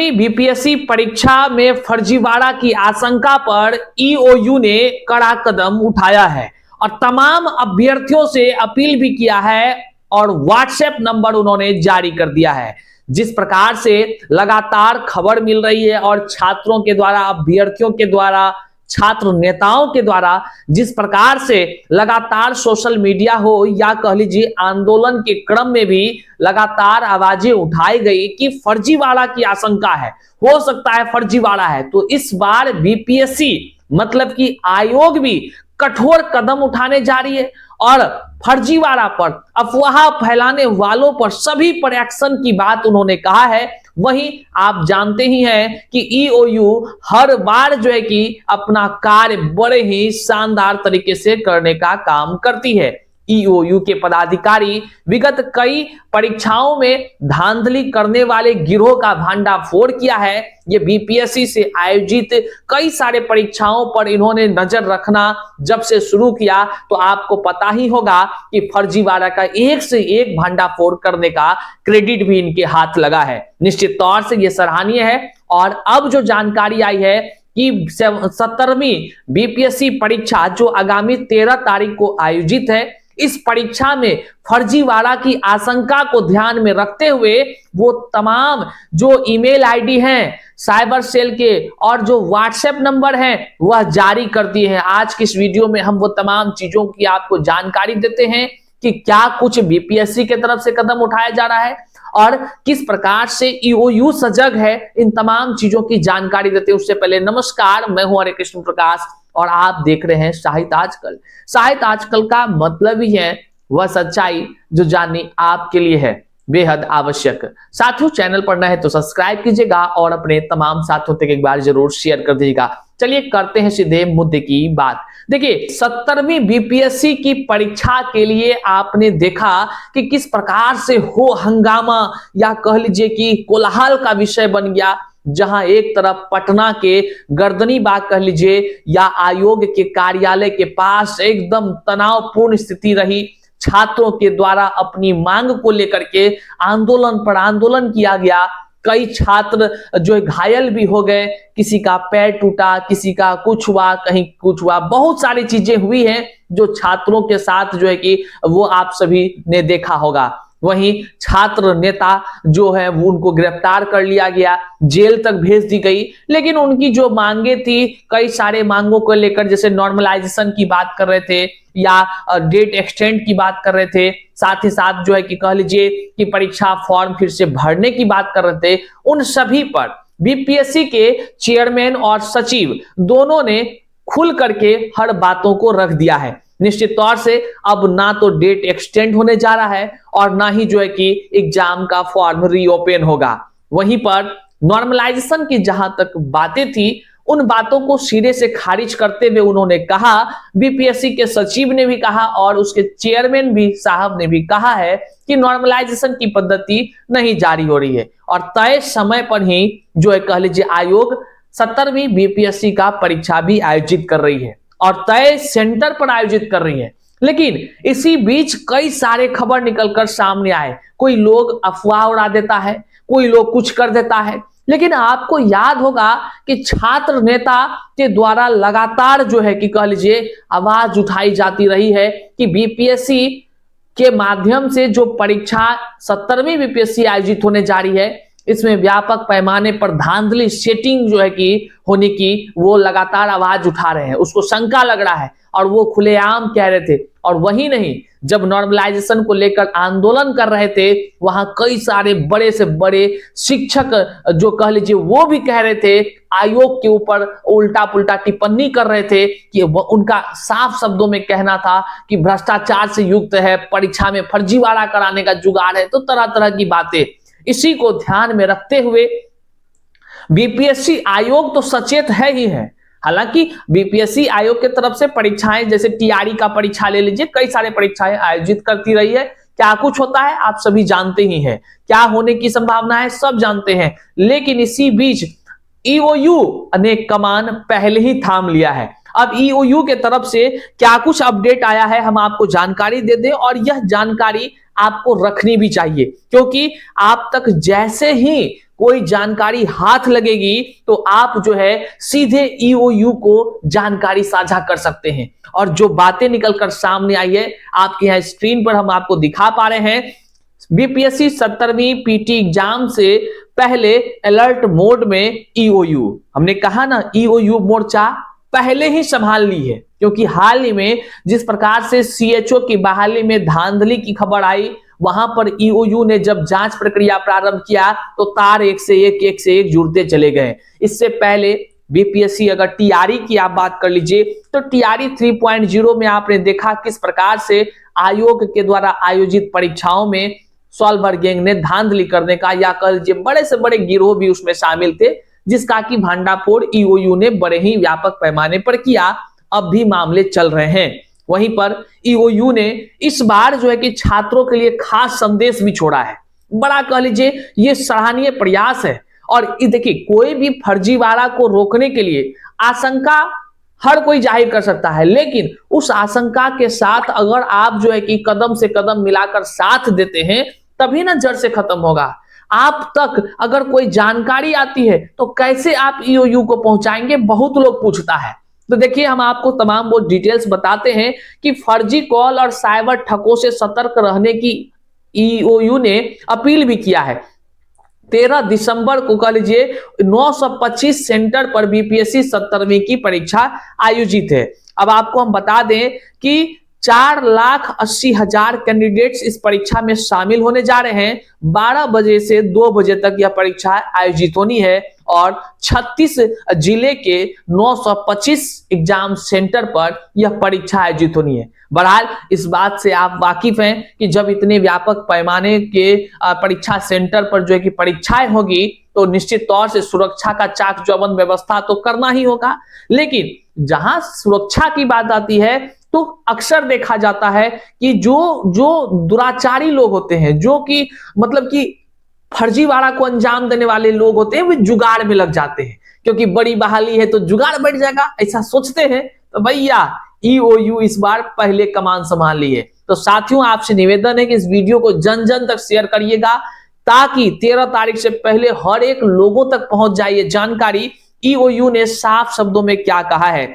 17वीं BPSC परीक्षा में फर्जीवाड़ा की आशंका पर ईओयू ने कड़ा कदम उठाया है और तमाम अभ्यर्थियों से अपील भी किया है और व्हाट्सएप नंबर उन्होंने जारी कर दिया है। जिस प्रकार से लगातार खबर मिल रही है और छात्रों के द्वारा, अभ्यर्थियों के द्वारा, छात्र नेताओं के द्वारा जिस प्रकार से लगातार सोशल मीडिया हो या कह लीजिए आंदोलन के क्रम में भी लगातार आवाजें उठाई गई कि फर्जीवाड़ा की आशंका है, हो सकता है फर्जीवाड़ा है, तो इस बार बीपीएससी मतलब कि आयोग भी कठोर कदम उठाने जा रही है और फर्जीवाड़ा पर, अफवाह फैलाने वालों पर सभी पर एक्शन की बात उन्होंने कहा है। वहीं आप जानते ही हैं कि ईओयू हर बार जो है कि अपना कार्य बड़े ही शानदार तरीके से करने का काम करती है। ईओयू के पदाधिकारी विगत कई परीक्षाओं में धांधली करने वाले गिरोह का भंडाफोड़ किया है। ये बीपीएससी से आयोजित कई सारे परीक्षाओं पर इन्होंने नजर रखना जब से शुरू किया तो आपको पता ही होगा कि फर्जीवाड़ा का एक से एक भंडाफोड़ करने का क्रेडिट भी इनके हाथ लगा है। निश्चित तौर से ये सराहनीय है। और अब जो जानकारी आई है कि 17वीं बीपीएससी परीक्षा जो आगामी 13 तारीख को आयोजित है, इस परीक्षा में फर्जीवाड़ा की आशंका को ध्यान में रखते हुए वो तमाम जो ईमेल आईडी हैं साइबर सेल के और जो व्हाट्सएप नंबर हैं वह जारी कर दिए हैं। आज की इस वीडियो में हम वो तमाम चीजों की आपको जानकारी देते हैं कि क्या कुछ बीपीएससी की तरफ से कदम उठाया जा रहा है और किस प्रकार से ईओयू सजग है। इन तमाम चीजों की जानकारी देते हैं उससे पहले नमस्कार, मैं हूं हरे कृष्ण प्रकाश और आप देख रहे हैं साहित्य आजकल। साहित्य आजकल का मतलब ही है वह सच्चाई जो जाननी आपके लिए है बेहद आवश्यक। साथियों, चैनल पर नए हैं तो सब्सक्राइब कीजिएगा और अपने तमाम साथियों तक एक बार जरूर शेयर कर दीजिएगा। चलिए करते हैं सीधे मुद्दे की बात। देखिए, 17वीं बीपीएससी की परीक्षा के लिए आपने देखा कि किस प्रकार से हो हंगामा या कह लीजिए कि कोलाहल का विषय बन गया, जहां एक तरफ पटना के गर्दनी बाग कह लीजिए या आयोग के कार्यालय के पास एकदम तनावपूर्ण स्थिति रही। छात्रों के द्वारा अपनी मांग को लेकर के आंदोलन पर आंदोलन किया गया। कई छात्र जो घायल भी हो गए, किसी का पैर टूटा, किसी का कुछ हुआ, कहीं कुछ हुआ, बहुत सारी चीजें हुई हैं जो छात्रों के साथ जो है कि वो आप सभी ने देखा होगा। वहीं छात्र नेता जो है वो उनको गिरफ्तार कर लिया गया, जेल तक भेज दी गई। लेकिन उनकी जो मांगे थी, कई सारे मांगों को लेकर, जैसे नॉर्मलाइजेशन की बात कर रहे थे या डेट एक्सटेंड की बात कर रहे थे, साथ ही साथ जो है कि कह लीजिए कि परीक्षा फॉर्म फिर से भरने की बात कर रहे थे, उन सभी पर बीपीएससी के चेयरमैन और सचिव दोनों ने खुल करके हर बातों को रख दिया है। निश्चित तौर से अब ना तो डेट एक्सटेंड होने जा रहा है और ना ही जो है कि एग्जाम का फॉर्म रीओपन होगा। वहीं पर नॉर्मलाइजेशन की जहां तक बातें थी, उन बातों को सिरे से खारिज करते हुए उन्होंने कहा, बीपीएससी के सचिव ने भी कहा और उसके चेयरमैन भी साहब ने भी कहा है कि नॉर्मलाइजेशन की पद्धति नहीं जारी हो रही है और तय समय पर ही जो है कह लीजिए आयोग 17वीं बीपीएससी का परीक्षा भी आयोजित कर रही है और तय सेंटर पर आयोजित कर रही है। लेकिन इसी बीच कई सारे खबर निकलकर सामने आए। कोई लोग अफवाह उड़ा देता है, कोई लोग कुछ कर देता है। लेकिन आपको याद होगा कि छात्र नेता के द्वारा लगातार जो है कि कह लीजिए आवाज उठाई जाती रही है कि बीपीएससी के माध्यम से जो परीक्षा 17वीं बीपीएससी आयोजित होने जा रही है, इसमें व्यापक पैमाने पर धांधली सेटिंग जो है कि होने की वो लगातार आवाज उठा रहे हैं, उसको शंका लग रहा है और वो खुलेआम कह रहे थे। और वही नहीं, जब नॉर्मलाइजेशन को लेकर आंदोलन कर रहे थे, वहां कई सारे बड़े से बड़े शिक्षक जो कह लीजिए वो भी कह रहे थे, आयोग के ऊपर उल्टा पुल्टा टिप्पणी कर रहे थे कि उनका साफ शब्दों में कहना था कि भ्रष्टाचार से युक्त है, परीक्षा में फर्जीवाड़ा कराने का जुगाड़ है, तो तरह तरह की बातें। इसी को ध्यान में रखते हुए बीपीएससी आयोग तो सचेत है ही है। हालांकि बीपीएससी आयोग के तरफ से परीक्षाएं, जैसे टीआरई का परीक्षा ले लीजिए, कई सारे परीक्षाएं आयोजित करती रही है। क्या कुछ होता है आप सभी जानते ही हैं, क्या होने की संभावना है सब जानते हैं। लेकिन इसी बीच ईओयू ने कमान पहले ही थाम लिया है। अब ईओयू के तरफ से क्या कुछ अपडेट आया है हम आपको जानकारी दे दें, और यह जानकारी आपको रखनी भी चाहिए, क्योंकि आप तक जैसे ही कोई जानकारी हाथ लगेगी तो आप जो है सीधे ईओयू को जानकारी साझा कर सकते हैं। और जो बातें निकलकर सामने आई है आपके यहाँ स्क्रीन पर हम आपको दिखा पा रहे हैं। बीपीएससी 17वीं पीटी एग्जाम से पहले अलर्ट मोड में ईओयू, हमने कहा ना ईओयू मोर्चा पहले ही संभाल ली है, क्योंकि हाल ही में जिस प्रकार से सीएचओ की बहाली में धांधली की खबर आई, वहां पर ईओयू ने जब जांच प्रक्रिया प्रारंभ किया तो तार एक से एक जुड़ते चले गए। इससे पहले बीपीएससी अगर टीआरई की आप बात कर लीजिए तो टीआरई 3.0 में आपने देखा किस प्रकार से आयोग के द्वारा आयोजित परीक्षाओं में सॉल्वर गैंग ने धांधली करने का या कह लीजिए बड़े से बड़े गिरोह भी उसमें शामिल थे, जिसका कि भांडाफोड़ ईओयू ने बड़े ही व्यापक पैमाने पर किया। अब भी मामले चल रहे हैं। वहीं पर ईओयू ने इस बार जो है कि छात्रों के लिए खास संदेश भी छोड़ा है। बड़ा कह लीजिए ये सराहनीय प्रयास है। और देखिए कोई भी फर्जीवाड़ा को रोकने के लिए आशंका हर कोई जाहिर कर सकता है, लेकिन उस आशंका के साथ अगर आप जो है कि कदम से कदम मिलाकर साथ देते हैं तभी ना जड़ से खत्म होगा। आप तक अगर कोई जानकारी आती है तो कैसे आप ईओयू को पहुंचाएंगे, बहुत लोग पूछता है। तो देखिए हम आपको तमाम वो डिटेल्स बताते हैं कि फर्जी कॉल और साइबर ठगों से सतर्क रहने की ईओयू ने अपील भी किया है। 13 दिसंबर को कह लीजिए 925 सेंटर पर बीपीएससी 17वीं की परीक्षा आयोजित है। अब आपको हम बता दें कि 4,80,000 कैंडिडेट्स इस परीक्षा में शामिल होने जा रहे हैं। 12 बजे से 2 बजे तक यह परीक्षा आयोजित होनी है और 36 जिले के 925 एग्जाम सेंटर पर यह परीक्षा आयोजित होनी है। बहरहाल इस बात से आप वाकिफ हैं कि जब इतने व्यापक पैमाने के परीक्षा सेंटर पर जो है कि परीक्षाएं होगी तो निश्चित तौर से सुरक्षा का चाक चौबंद व्यवस्था तो करना ही होगा। लेकिन जहां सुरक्षा की बात आती है तो अक्सर देखा जाता है कि जो दुराचारी लोग होते हैं, जो कि मतलब कि फर्जीवाड़ा को अंजाम देने वाले लोग होते हैं, वे जुगाड़ में लग जाते हैं, क्योंकि बड़ी बहाली है तो जुगाड़ बढ़ जाएगा, ऐसा सोचते हैं। तो भैया ईओयू इस बार पहले कमान संभाल ली है। तो साथियों आपसे निवेदन है कि इस वीडियो को जन जन तक शेयर करिएगा ताकि 13 तारीख से पहले हर एक लोगों तक पहुंच जाए ये जानकारी। ईओयू ने साफ शब्दों में क्या कहा है,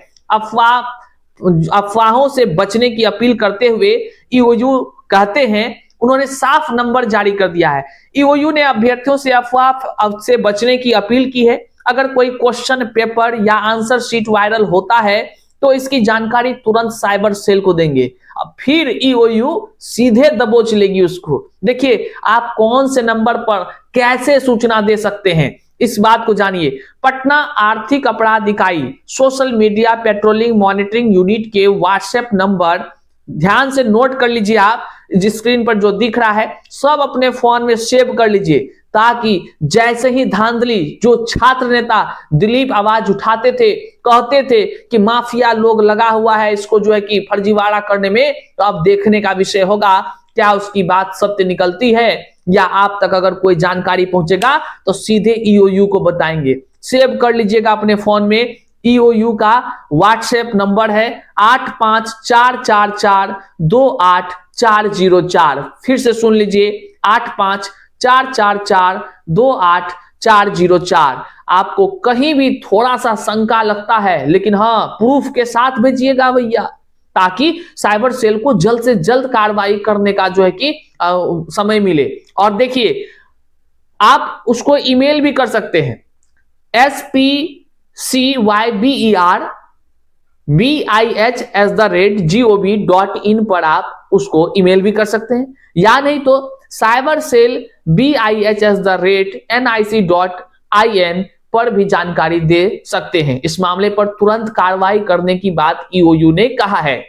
अफवाहों से बचने की अपील करते हुए ईओयू कहते हैं, उन्होंने साफ नंबर जारी कर दिया है। ईओयू ने अभ्यर्थियों से अफवाह से बचने की अपील की है। अगर कोई क्वेश्चन पेपर या आंसर शीट वायरल होता है तो इसकी जानकारी तुरंत साइबर सेल को देंगे, अब फिर ईओयू सीधे दबोच लेगी उसको। देखिए आप कौन से नंबर पर कैसे सूचना दे सकते हैं, इस बात को जानिए। पटना आर्थिक अपराध इकाई social media patrolling monitoring unit के व्हाट्सएप नंबर ध्यान से नोट कर लीजिए। आप जिस स्क्रीन पर जो दिख रहा है सब अपने फोन में सेव कर लीजिए, ताकि जैसे ही धांधली जो छात्र नेता दिलीप आवाज उठाते थे, कहते थे कि माफिया लोग लगा हुआ है इसको जो है कि फर्जीवाड़ा करने में, तो अब देखने का विषय होगा क्या उसकी बात सत्य निकलती है या आप तक अगर कोई जानकारी पहुंचेगा तो सीधे ईओयू को बताएंगे। सेव कर लीजिएगा अपने फोन में। ईओयू का व्हाट्सएप नंबर है 8544284404। फिर से सुन लीजिए 8544284404। आपको कहीं भी थोड़ा सा शंका लगता है, लेकिन हाँ प्रूफ के साथ भेजिएगा भैया, ताकि साइबर सेल को जल्द से जल्द कार्रवाई करने का जो है कि समय मिले। और देखिए आप उसको ईमेल भी कर सकते हैं, spcyberbih@gov.in पर आप उसको ईमेल भी कर सकते हैं, या नहीं तो cybersellbih@nic.in पर भी जानकारी दे सकते हैं। इस मामले पर तुरंत कार्रवाई करने की बात ईओयू ने कहा है।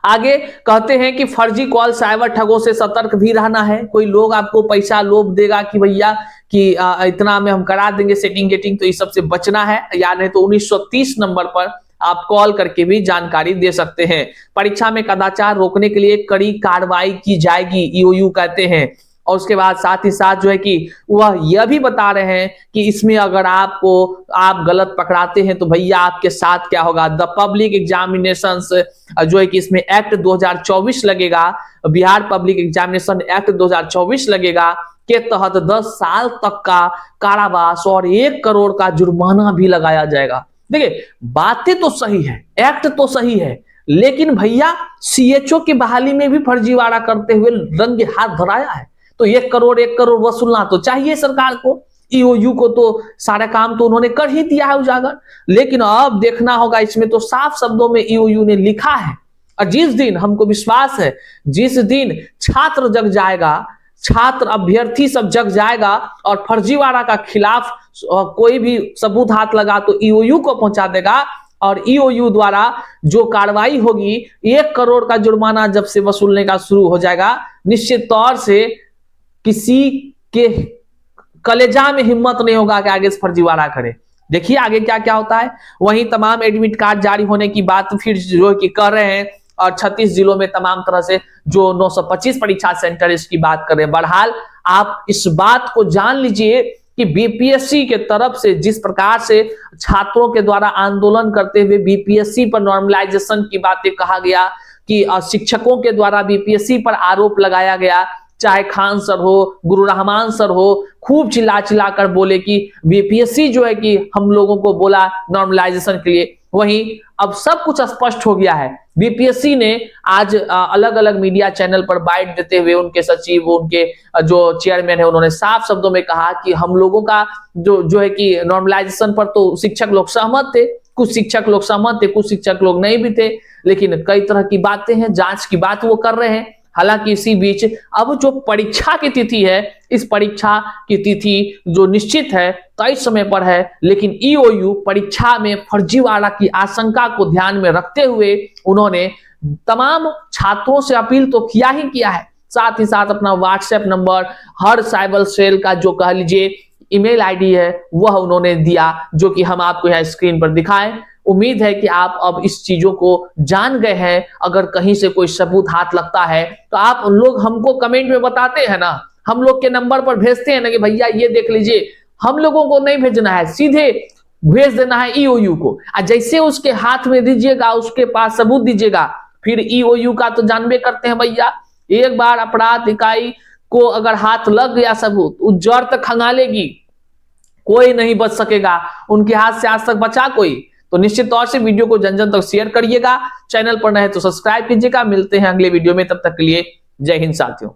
आगे कहते हैं कि फर्जी कॉल साइबर ठगों से सतर्क भी रहना है। कोई लोग आपको पैसा लोभ देगा कि भैया कि इतना में हम करा देंगे सेटिंग गेटिंग, तो इस सब से बचना है, या नहीं तो 1930 नंबर पर आप कॉल करके भी जानकारी दे सकते हैं। परीक्षा में कदाचार रोकने के लिए कड़ी कार्रवाई की जाएगी, ईओयू कहते हैं। और उसके बाद साथ ही साथ जो है कि वह यह भी बता रहे हैं कि इसमें अगर आप गलत पकड़ाते हैं तो भैया आपके साथ क्या होगा। द पब्लिक एग्जामिनेशंस जो है कि इसमें एक्ट 2024 लगेगा, बिहार पब्लिक एग्जामिनेशन एक्ट 2024 लगेगा। के तहत 10 साल तक का कारावास और 1 करोड़ का जुर्माना भी लगाया जाएगा। देखिए बातें तो सही है, एक्ट तो सही है, लेकिन भैया सीएचओ की बहाली में भी फर्जीवाड़ा करते हुए रंगे हाथ धराया है। तो 1 करोड़ वसूलना तो चाहिए सरकार को। ईओयू को तो सारा काम तो उन्होंने कर ही दिया है उजागर, लेकिन अब देखना होगा, इसमें तो साफ शब्दों में ईओयू ने लिखा है। और जिस दिन हमको विश्वास है, जिस दिन छात्र जग जाएगा, छात्र अभ्यर्थी सब जग जाएगा और फर्जीवाड़ा का खिलाफ कोई भी सबूत हाथ लगा तो ईओयू को पहुंचा देगा, और ईओयू द्वारा जो कार्रवाई होगी 1 करोड़ का जुर्माना जब से वसूलने का शुरू हो जाएगा, निश्चित तौर से किसी के कलेजा में हिम्मत नहीं होगा कि आगे से फर्जीवाड़ा करे। देखिए आगे क्या क्या होता है। वहीं तमाम एडमिट कार्ड जारी होने की बात फिर जो कि कर रहे हैं, और 36 जिलों में तमाम तरह से जो 925 परीक्षा सेंटर इसकी बात कर रहे हैं। बहरहाल आप इस बात को जान लीजिए कि बीपीएससी के तरफ से जिस प्रकार से छात्रों के द्वारा आंदोलन करते हुए बीपीएससी पर नॉर्मलाइजेशन की बातें कहा गया, कि शिक्षकों के द्वारा बीपीएससी पर आरोप लगाया गया, चाहे खान सर हो, गुरु रहमान सर हो, खूब चिल्ला चिल्ला कर बोले कि बीपीएससी जो है कि हम लोगों को बोला नॉर्मलाइजेशन के लिए। वहीं अब सब कुछ स्पष्ट हो गया है। बीपीएससी ने आज अलग अलग मीडिया चैनल पर बाइट देते हुए उनके सचिव, उनके जो चेयरमैन है, उन्होंने साफ शब्दों में कहा कि हम लोगों का जो है कि नॉर्मलाइजेशन पर तो शिक्षक लोग सहमत थे, कुछ शिक्षक लोग सहमत थे, कुछ शिक्षक लोग नहीं भी थे, लेकिन कई तरह की बातें हैं, जांच की बात वो कर रहे हैं। हालांकि इसी बीच अब जो परीक्षा की तिथि है, इस परीक्षा की तिथि जो निश्चित है तय समय पर है, लेकिन ईओयू परीक्षा में फर्जीवाड़ा की आशंका को ध्यान में रखते हुए उन्होंने तमाम छात्रों से अपील तो किया ही किया है, साथ ही साथ अपना व्हाट्सएप नंबर, हर साइबर सेल का जो कह लीजिए ईमेल आईडी है वह उन्होंने दिया, जो कि हम आपको यहाँ स्क्रीन पर दिखाएं। उम्मीद है कि आप अब इस चीजों को जान गए हैं। अगर कहीं से कोई सबूत हाथ लगता है तो आप लोग हमको कमेंट में बताते हैं ना, हम लोग के नंबर पर भेजते हैं ना कि भैया ये देख लीजिए। हम लोगों को नहीं भेजना है, सीधे भेज देना है ईओयू को, और जैसे उसके हाथ में दीजिएगा, उसके पास सबूत दीजिएगा, फिर ईओयू का तो जानबे करते हैं भैया, एक बार अपराध इकाई को अगर हाथ लग गया सबूत, वो जड़ तक खंगालेगी, कोई नहीं बच सकेगा उनके हाथ से आज तक बचा कोई। तो निश्चित तौर से वीडियो को जन जन तक शेयर करिएगा, चैनल पर नए तो सब्सक्राइब कीजिएगा। मिलते हैं अगले वीडियो में, तब तक के लिए जय हिंद साथियों।